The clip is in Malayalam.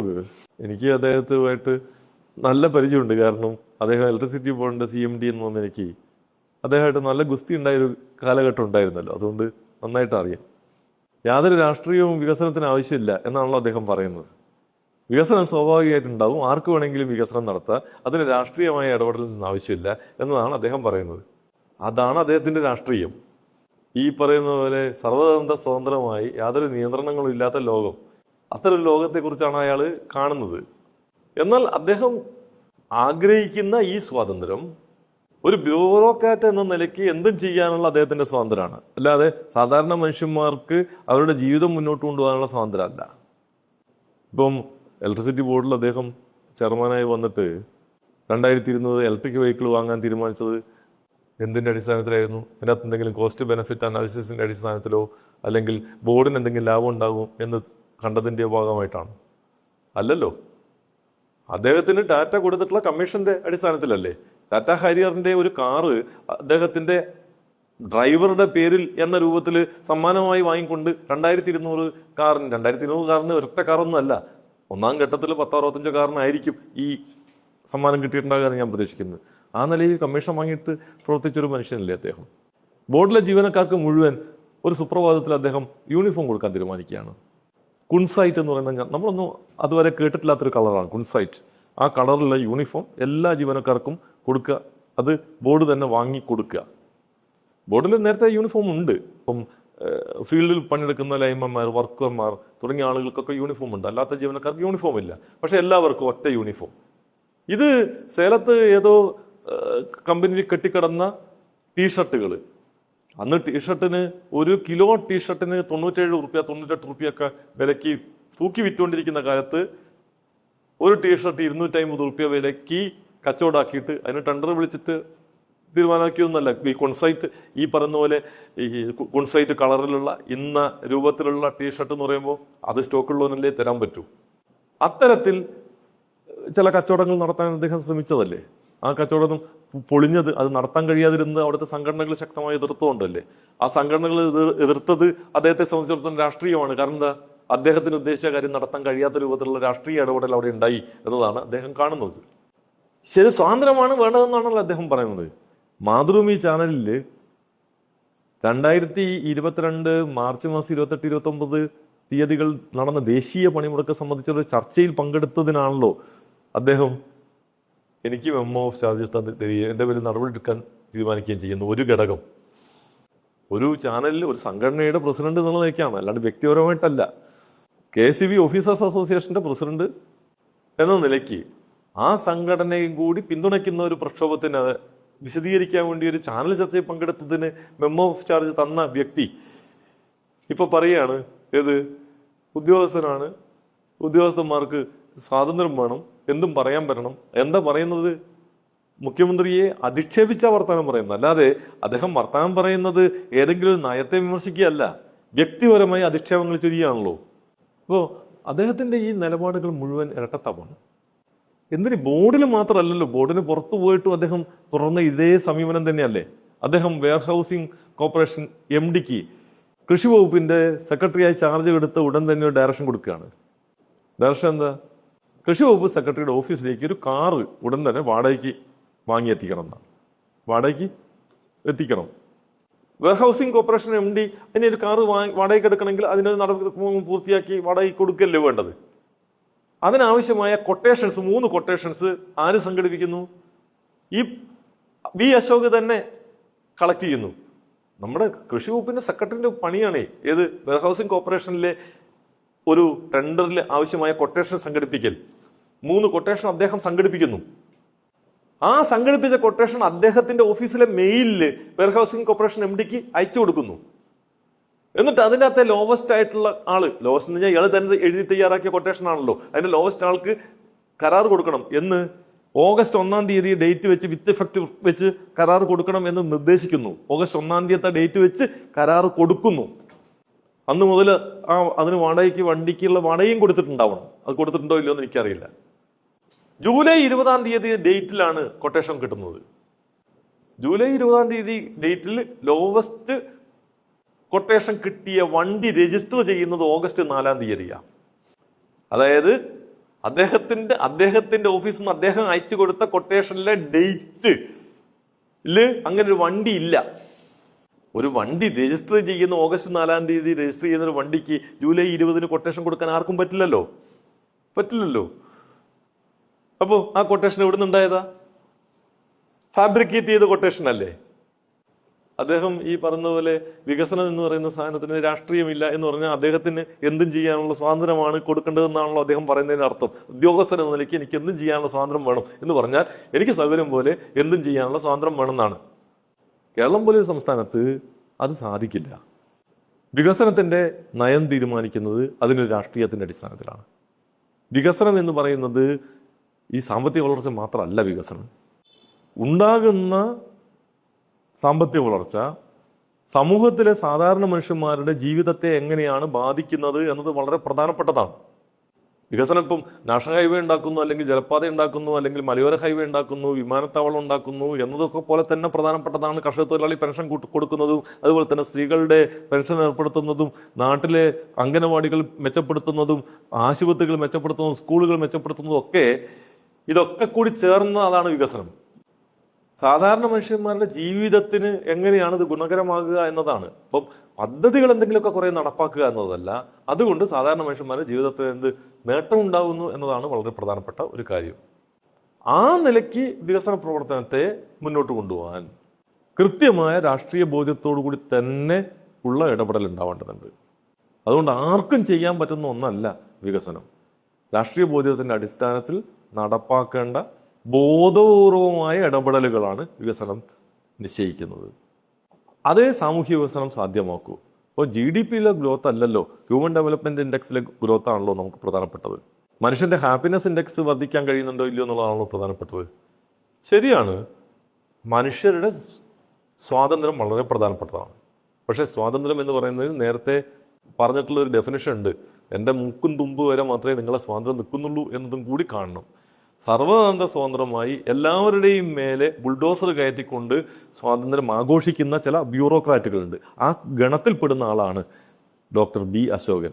എനിക്ക് അദ്ദേഹത്തുമായിട്ട് നല്ല പരിചയമുണ്ട്. കാരണം അദ്ദേഹം ഇലക്ട്രിസിറ്റി ബോർഡിൻ്റെ CMD എന്ന് പറഞ്ഞ എനിക്ക് അദ്ദേഹമായിട്ട് നല്ല ഗുസ്തി ഉണ്ടായൊരു കാലഘട്ടം ഉണ്ടായിരുന്നല്ലോ. അതുകൊണ്ട് നന്നായിട്ട് അറിയാം. യാതൊരു രാഷ്ട്രീയവും വികസനത്തിന് ആവശ്യമില്ല എന്നാണല്ലോ അദ്ദേഹം പറയുന്നത്. വികസനം സ്വാഭാവികമായിട്ടുണ്ടാവും, ആർക്ക് വേണമെങ്കിലും വികസനം നടത്താം, അതിന് രാഷ്ട്രീയമായ ഇടപെടലൊന്നും ആവശ്യമില്ല എന്നതാണ് അദ്ദേഹം പറയുന്നത്. അതാണ് അദ്ദേഹത്തിൻ്റെ രാഷ്ട്രീയം. ഈ പറയുന്ന പോലെ സർവതന്ത്ര സ്വതന്ത്രമായി യാതൊരു നിയന്ത്രണങ്ങളും ഇല്ലാത്ത ലോകം, അത്തരം ലോകത്തെക്കുറിച്ചാണ് അയാൾ കാണുന്നത്. എന്നാൽ അദ്ദേഹം ആഗ്രഹിക്കുന്ന ഈ സ്വാതന്ത്ര്യം ഒരു ബ്യൂറോക്രാറ്റ് എന്ന നിലയ്ക്ക് എന്തും ചെയ്യാനുള്ള അദ്ദേഹത്തിൻ്റെ സ്വാതന്ത്ര്യമാണ്, അല്ലാതെ സാധാരണ മനുഷ്യന്മാർക്ക് അവരുടെ ജീവിതം മുന്നോട്ട് കൊണ്ടുപോകാനുള്ള സ്വാതന്ത്ര്യമല്ല. ഇപ്പം ഇലക്ട്രിസിറ്റി ബോർഡിൽ അദ്ദേഹം ചെയർമാനായി വന്നിട്ട് 2200 ഇലക്ട്രിക് വെഹിക്കിൾ വാങ്ങാൻ തീരുമാനിച്ചത് എന്തിൻ്റെ അടിസ്ഥാനത്തിലായിരുന്നു? അതിനകത്ത് എന്തെങ്കിലും കോസ്റ്റ് ബെനിഫിറ്റ് അനാലിസിസിൻ്റെ അടിസ്ഥാനത്തിലോ അല്ലെങ്കിൽ ബോർഡിന് എന്തെങ്കിലും ലാഭം ഉണ്ടാകും എന്ന് കണ്ടതിൻ്റെ ഭാഗമായിട്ടാണ്? അല്ലല്ലോ. അദ്ദേഹത്തിന് ടാറ്റ കൊടുത്തിട്ടുള്ള കമ്മീഷൻ്റെ അടിസ്ഥാനത്തിലല്ലേ? ടാറ്റ ഹാരിയറിൻ്റെ ഒരു കാറ് അദ്ദേഹത്തിൻ്റെ ഡ്രൈവറുടെ പേരിൽ എന്ന രൂപത്തിൽ സമ്മാനമായി വാങ്ങിക്കൊണ്ട് 2200 കാറിന് ഒരൊറ്റ കാറൊന്നും അല്ല, ഒന്നാം ഘട്ടത്തിൽ 10-65 കാറിനായിരിക്കും ഈ സമ്മാനം കിട്ടിയിട്ടുണ്ടാകുമെന്ന് ഞാൻ പ്രതീക്ഷിക്കുന്നത്. ആ നിലയിൽ കമ്മീഷൻ വാങ്ങിയിട്ട് പ്രവർത്തിച്ചൊരു മനുഷ്യനല്ലേ അദ്ദേഹം. ബോർഡിലെ ജീവനക്കാർക്ക് മുഴുവൻ ഒരു സുപ്രഭാതത്തിൽ അദ്ദേഹം യൂണിഫോം കൊടുക്കാൻ തീരുമാനിക്കുകയാണ്. കുൺസൈറ്റ് എന്ന് പറയുന്നത് നമ്മളൊന്നും അതുവരെ കേട്ടിട്ടില്ലാത്തൊരു കളറാണ് കുൺസൈറ്റ്. ആ കളറിലുള്ള യൂണിഫോം എല്ലാ ജീവനക്കാർക്കും കൊടുക്കുക, അത് ബോർഡ് തന്നെ വാങ്ങി കൊടുക്കുക. ബോർഡിൽ നേരത്തെ യൂണിഫോം ഉണ്ട്. ഇപ്പം ഫീൽഡിൽ പണിയെടുക്കുന്ന ലൈൻമാൻമാർ, വർക്കർമാർ തുടങ്ങിയ ആളുകൾക്കൊക്കെ യൂണിഫോം ഉണ്ട്, അല്ലാത്ത ജീവനക്കാർക്ക് യൂണിഫോം ഇല്ല. പക്ഷേ എല്ലാവർക്കും ഒറ്റ യൂണിഫോം. ഇത് സേലത്ത് ഏതോ കമ്പനിയിൽ കെട്ടിക്കിടന്ന ടീഷർട്ടുകൾ, അന്ന് ടീഷർട്ടിന് 1 കിലോ ടീഷർട്ടിന് 97 റുപ്യ 98 റുപ്യൊക്കെ വിലയ്ക്ക് തൂക്കി വിറ്റുകൊണ്ടിരിക്കുന്ന കാലത്ത് ഒരു ടീഷർട്ട് 250 റുപ്യ വിലയ്ക്ക് കച്ചവടമാക്കിയിട്ട് അതിന് ടെൻഡർ വിളിച്ചിട്ട് തീരുമാനമാക്കിയൊന്നുമല്ല. ഈ കൊൺസൈറ്റ്, ഈ പറയുന്ന പോലെ ഈ കൊൺസൈറ്റ് കളറിലുള്ള ഇന്ന രൂപത്തിലുള്ള ടീഷർട്ട് എന്ന് പറയുമ്പോൾ അത് സ്റ്റോക്കുള്ളവനല്ലേ തരാൻ പറ്റൂ. അത്തരത്തിൽ ചില കച്ചവടങ്ങൾ നടത്താൻ അദ്ദേഹം ശ്രമിച്ചതല്ലേ. ആ കച്ചവടം പൊളിഞ്ഞത് അത് നടത്താൻ കഴിയാതിരുന്നത് അവിടുത്തെ സംഘടനകൾ ശക്തമായി എതിർത്തുകൊണ്ടല്ലേ. ആ സംഘടനകൾ എതിർത്തത് അദ്ദേഹത്തെ സംബന്ധിച്ചിടത്തോളം രാഷ്ട്രീയമാണ്. കാരണം എന്താ, അദ്ദേഹത്തിന് ഉദ്ദേശിച്ച കാര്യം നടത്താൻ കഴിയാത്ത രൂപത്തിലുള്ള രാഷ്ട്രീയ ഇടപെടൽ അവിടെ ഉണ്ടായി എന്നതാണ് അദ്ദേഹം കാണുന്നത്. ശരി, സ്വാതന്ത്ര്യമാണ് വേണ്ടതെന്നാണല്ലോ അദ്ദേഹം പറയുന്നത്. മാതൃഭൂമി ചാനലിൽ 2022 മാർച്ച് മാസം 28-29 തീയതികൾ നടന്ന ദേശീയ പണിമുടക്ക് സംബന്ധിച്ചൊരു ചർച്ചയിൽ പങ്കെടുത്തതിനാണല്ലോ അദ്ദേഹം എനിക്ക് മെമ്മോ ഓഫ് ചാർജസ് എൻ്റെ പേരിൽ നടപടിയെടുക്കാൻ തീരുമാനിക്കുകയും ചെയ്യുന്ന ഒരു ഘടകം. ഒരു ചാനലിൽ ഒരു സംഘടനയുടെ പ്രസിഡന്റ് എന്നുള്ള നിലയ്ക്കാണ്, അല്ലാണ്ട് വ്യക്തിപരമായിട്ടല്ല. KCB ഓഫീസേഴ്സ് അസോസിയേഷൻ്റെ പ്രസിഡന്റ് എന്ന നിലയ്ക്ക് ആ സംഘടനയും കൂടി പിന്തുണയ്ക്കുന്ന ഒരു പ്രക്ഷോഭത്തിന് വിശദീകരിക്കാൻ വേണ്ടി ഒരു ചാനൽ ചർച്ചയിൽ പങ്കെടുത്തതിന് മെമ്മോ ഓഫ് ചാർജ് തന്ന വ്യക്തി ഇപ്പോൾ പറയുകയാണ് ഏത് ഉദ്യോഗസ്ഥനാണ്, ഉദ്യോഗസ്ഥന്മാർക്ക് സ്വാതന്ത്ര്യം വേണം, എന്തും പറയാൻ പറ്റണം. എന്താ പറയുന്നത്? മുഖ്യമന്ത്രിയെ അധിക്ഷേപിച്ച വർത്തമാനം പറയുന്നത്, അല്ലാതെ അദ്ദേഹം വർത്തമാനം പറയുന്നത് ഏതെങ്കിലും ഒരു നയത്തെ വിമർശിക്കുകയല്ല, വ്യക്തിപരമായി അധിക്ഷേപങ്ങൾ ചൊരിയുകയാണല്ലോ. അപ്പോൾ അദ്ദേഹത്തിൻ്റെ ഈ നിലപാടുകൾ മുഴുവൻ ഇരട്ടത്താപ്പാണ്. എന്തിന് ബോർഡിൽ മാത്രമല്ലല്ലോ, ബോർഡിന് പുറത്തു പോയിട്ടും അദ്ദേഹം തുറന്ന ഇതേ സമീപനം തന്നെയല്ലേ. അദ്ദേഹം വെയർഹൗസിംഗ് കോർപ്പറേഷൻ MDക്ക് കൃഷി വകുപ്പിൻ്റെ സെക്രട്ടറിയായി ചാർജ് എടുത്ത് ഉടൻ തന്നെ ഒരു ഡയറക്ഷൻ കൊടുക്കുകയാണ്. ഡയറക്ഷൻ എന്താ? കൃഷി വകുപ്പ് സെക്രട്ടറിയുടെ ഓഫീസിലേക്ക് ഒരു കാറ് ഉടൻ തന്നെ വാടകയ്ക്ക് വാങ്ങി എത്തിക്കണം എന്നാണ്. വാടകയ്ക്ക് എത്തിക്കണം. വെയർഹൗസിംഗ് കോർപ്പറേഷൻ MD അതിന് ഒരു കാറ് വാടകയ്ക്ക് എടുക്കണമെങ്കിൽ അതിനൊരു നടപടി പൂർത്തിയാക്കി വാടകയ്ക്ക് കൊടുക്കല്ലേ വേണ്ടത്. അതിനാവശ്യമായ കൊട്ടേഷൻസ് 3 കൊട്ടേഷൻസ് ആര് സംഘടിപ്പിക്കുന്നു? ഈ B. അശോക് തന്നെ കളക്ട് ചെയ്യുന്നു. നമ്മുടെ കൃഷി വകുപ്പിൻ്റെ സെക്രട്ടറിൻ്റെ പണിയാണേ ഏത് വെയർഹൗസിംഗ് കോർപ്പറേഷനിലെ ഒരു ടെൻഡറിൽ ആവശ്യമായ കൊട്ടേഷൻ സംഘടിപ്പിക്കൽ. 3 കൊട്ടേഷൻ അദ്ദേഹം സംഘടിപ്പിക്കുന്നു. ആ സംഘടിപ്പിച്ച കൊട്ടേഷൻ അദ്ദേഹത്തിൻ്റെ ഓഫീസിലെ മെയിലിൽ വെയർഹൗസിംഗ് കോർപ്പറേഷൻ MDക്ക് അയച്ചു കൊടുക്കുന്നു. എന്നിട്ട് അതിൻ്റെ അകത്തെ ലോവസ്റ്റ് ആയിട്ടുള്ള ആള്, ലോവസ്റ്റ് എന്ന് പറഞ്ഞാൽ ഇയാൾ തന്നെ എഴുതി തയ്യാറാക്കിയ കൊട്ടേഷൻ ആണല്ലോ, അതിൻ്റെ ലോവസ്റ്റ് ആൾക്ക് കരാർ കൊടുക്കണം എന്ന് ഓഗസ്റ്റ് 1-ാം തീയതി ഡേറ്റ് വെച്ച് വിത്ത് എഫക്റ്റ് വെച്ച് കരാർ കൊടുക്കണം എന്ന് നിർദ്ദേശിക്കുന്നു. ഓഗസ്റ്റ് 1-ാം തീയതി ഡേറ്റ് വെച്ച് കരാർ കൊടുക്കുന്നു. അന്ന് മുതൽ അതിന് വാടകയ്ക്ക് വണ്ടിക്കുള്ള വാടകയും കൊടുത്തിട്ടുണ്ടാവണം. അത് കൊടുത്തിട്ടുണ്ടോ ഇല്ലയോ എന്ന് എനിക്കറിയില്ല. ജൂലൈ 20-ാം തീയതി ഡേറ്റിലാണ് കൊട്ടേഷൻ കിട്ടുന്നത്. ജൂലൈ 20-ാം തീയതി ഡേറ്റിൽ ലോവസ്റ്റ് കൊട്ടേഷൻ കിട്ടിയ വണ്ടി രജിസ്റ്റർ ചെയ്യുന്നത് ഓഗസ്റ്റ് 4-ാം തീയതിയാണ്. അതായത് അദ്ദേഹത്തിന്റെ ഓഫീസിൽ നിന്ന് അദ്ദേഹം അയച്ചു കൊടുത്ത കൊട്ടേഷനിലെ ഡേറ്റില് അങ്ങനെ ഒരു വണ്ടി ഇല്ല. ഒരു വണ്ടി രജിസ്റ്റർ ചെയ്യുന്ന ഓഗസ്റ്റ് 4-ാം തീയതി രജിസ്റ്റർ ചെയ്യുന്ന ഒരു വണ്ടിക്ക് ജൂലൈ 20-ന് കൊട്ടേഷൻ കൊടുക്കാൻ ആർക്കും പറ്റില്ലല്ലോ. അപ്പോൾ ആ കൊട്ടേഷൻ എവിടെ നിന്നുണ്ടായതാ? ഫാബ്രിക്കേറ്റ് ചെയ്ത കൊട്ടേഷൻ അല്ലേ? അദ്ദേഹം ഈ പറഞ്ഞ പോലെ വികസനം എന്ന് പറയുന്ന സാധനത്തിന് രാഷ്ട്രീയമില്ല എന്ന് പറഞ്ഞാൽ അദ്ദേഹത്തിന് എന്തും ചെയ്യാനുള്ള സ്വാതന്ത്ര്യമാണ് കൊടുക്കേണ്ടതെന്നാണല്ലോ അദ്ദേഹം പറയുന്നതിന് അർത്ഥം. ഉദ്യോഗസ്ഥൻ എന്ന നിലയ്ക്ക് എനിക്ക് എന്തും ചെയ്യാനുള്ള സ്വാതന്ത്ര്യം വേണം എന്ന് പറഞ്ഞാൽ എനിക്ക് സൗകര്യം പോലെ എന്തും ചെയ്യാനുള്ള സ്വാതന്ത്ര്യം വേണമെന്നാണ്. കേരളം പോലെ ഒരു സംസ്ഥാനത്ത് അത് സാധിക്കില്ല. വികസനത്തിൻ്റെ നയം തീരുമാനിക്കുന്നത് അതിനൊരു രാഷ്ട്രീയത്തിൻ്റെ അടിസ്ഥാനത്തിലാണ്. വികസനം എന്ന് പറയുന്നത് ഈ സാമ്പത്തിക വളർച്ച മാത്രമല്ല. വികസനം ഉണ്ടാകുന്ന സാമ്പത്തിക വളർച്ച സമൂഹത്തിലെ സാധാരണ മനുഷ്യന്മാരുടെ ജീവിതത്തെ എങ്ങനെയാണ് ബാധിക്കുന്നത് എന്നത് വളരെ പ്രധാനപ്പെട്ടതാണ്. വികസനം ഇപ്പം നാഷണൽ ഹൈവേ ഉണ്ടാക്കുന്നു, അല്ലെങ്കിൽ ജലപാത ഉണ്ടാക്കുന്നു, അല്ലെങ്കിൽ മലയോര ഹൈവേ ഉണ്ടാക്കുന്നു, വിമാനത്താവളം ഉണ്ടാക്കുന്നു എന്നതൊക്കെ പോലെ തന്നെ പ്രധാനപ്പെട്ടതാണ് കർഷക തൊഴിലാളി പെൻഷൻ കൊടുക്കുന്നതും, അതുപോലെ തന്നെ സ്ത്രീകളുടെ പെൻഷൻ ഏർപ്പെടുത്തുന്നതും, നാട്ടിലെ അംഗനവാടികൾ മെച്ചപ്പെടുത്തുന്നതും, ആശുപത്രികൾ മെച്ചപ്പെടുത്തുന്നതും, സ്കൂളുകൾ മെച്ചപ്പെടുത്തുന്നതും ഒക്കെ ഇതൊക്കെ കൂടി ചേർന്നതാണ് വികസനം. സാധാരണ മനുഷ്യന്മാരുടെ ജീവിതത്തിന് എങ്ങനെയാണ് ഇത് ഗുണകരമാകുക എന്നതാണ്. അപ്പം പദ്ധതികൾ എന്തെങ്കിലുമൊക്കെ കുറേ നടപ്പാക്കുക എന്നതല്ല, അതുകൊണ്ട് സാധാരണ മനുഷ്യന്മാരുടെ ജീവിതത്തിന് എന്ത് നേട്ടം ഉണ്ടാകുന്നു എന്നതാണ് വളരെ പ്രധാനപ്പെട്ട ഒരു കാര്യം. ആ നിലയ്ക്ക് വികസന പ്രവർത്തനത്തെ മുന്നോട്ട് കൊണ്ടുപോകാൻ കൃത്യമായ രാഷ്ട്രീയ ബോധ്യത്തോടു കൂടി തന്നെ ഉള്ള ഇടപെടൽ ഉണ്ടാവേണ്ടതുണ്ട്. അതുകൊണ്ട് ആർക്കും ചെയ്യാൻ പറ്റുന്ന ഒന്നല്ല വികസനം. രാഷ്ട്രീയ ബോധ്യത്തിൻ്റെ അടിസ്ഥാനത്തിൽ നടപ്പാക്കേണ്ട ബോധപൂർവമായ ഇടപെടലുകളാണ് വികസനം നിശ്ചയിക്കുന്നത്. അതേ സാമൂഹ്യ വികസനം സാധ്യമാക്കൂ. അപ്പോൾ GDP-യിലെ ഗ്രോത്ത് അല്ലല്ലോ, ഹ്യൂമൻ ഡെവലപ്മെൻറ്റ് ഇൻഡെക്സിലെ ഗ്രോത്ത് ആണല്ലോ നമുക്ക് പ്രധാനപ്പെട്ടത്. മനുഷ്യൻ്റെ ഹാപ്പിനെസ് ഇൻഡെക്സ് വർദ്ധിക്കാൻ കഴിയുന്നുണ്ടോ ഇല്ലയോ എന്നുള്ളതാണല്ലോ പ്രധാനപ്പെട്ടത്. ശരിയാണ്, മനുഷ്യരുടെ സ്വാതന്ത്ര്യം വളരെ പ്രധാനപ്പെട്ടതാണ്. പക്ഷേ സ്വാതന്ത്ര്യം എന്ന് പറയുന്നത് നേരത്തെ പറഞ്ഞിട്ടുള്ളൊരു ഡെഫിനിഷൻ ഉണ്ട്. എൻ്റെ മൂക്കും തുമ്പ് വരെ മാത്രമേ നിങ്ങളെ സ്വാതന്ത്ര്യം നിൽക്കുന്നുള്ളൂ എന്നതും കൂടി കാണണം. സർവതന്ത്ര സ്വതന്ത്രമായി എല്ലാവരുടെയും മേലെ ബുൾഡോസർ കയറ്റിക്കൊണ്ട് സ്വാതന്ത്ര്യം ആഘോഷിക്കുന്ന ചില ബ്യൂറോക്രാറ്റുകളുണ്ട്. ആ ഗണത്തിൽപ്പെടുന്ന ആളാണ് ഡോക്ടർ B. അശോകൻ.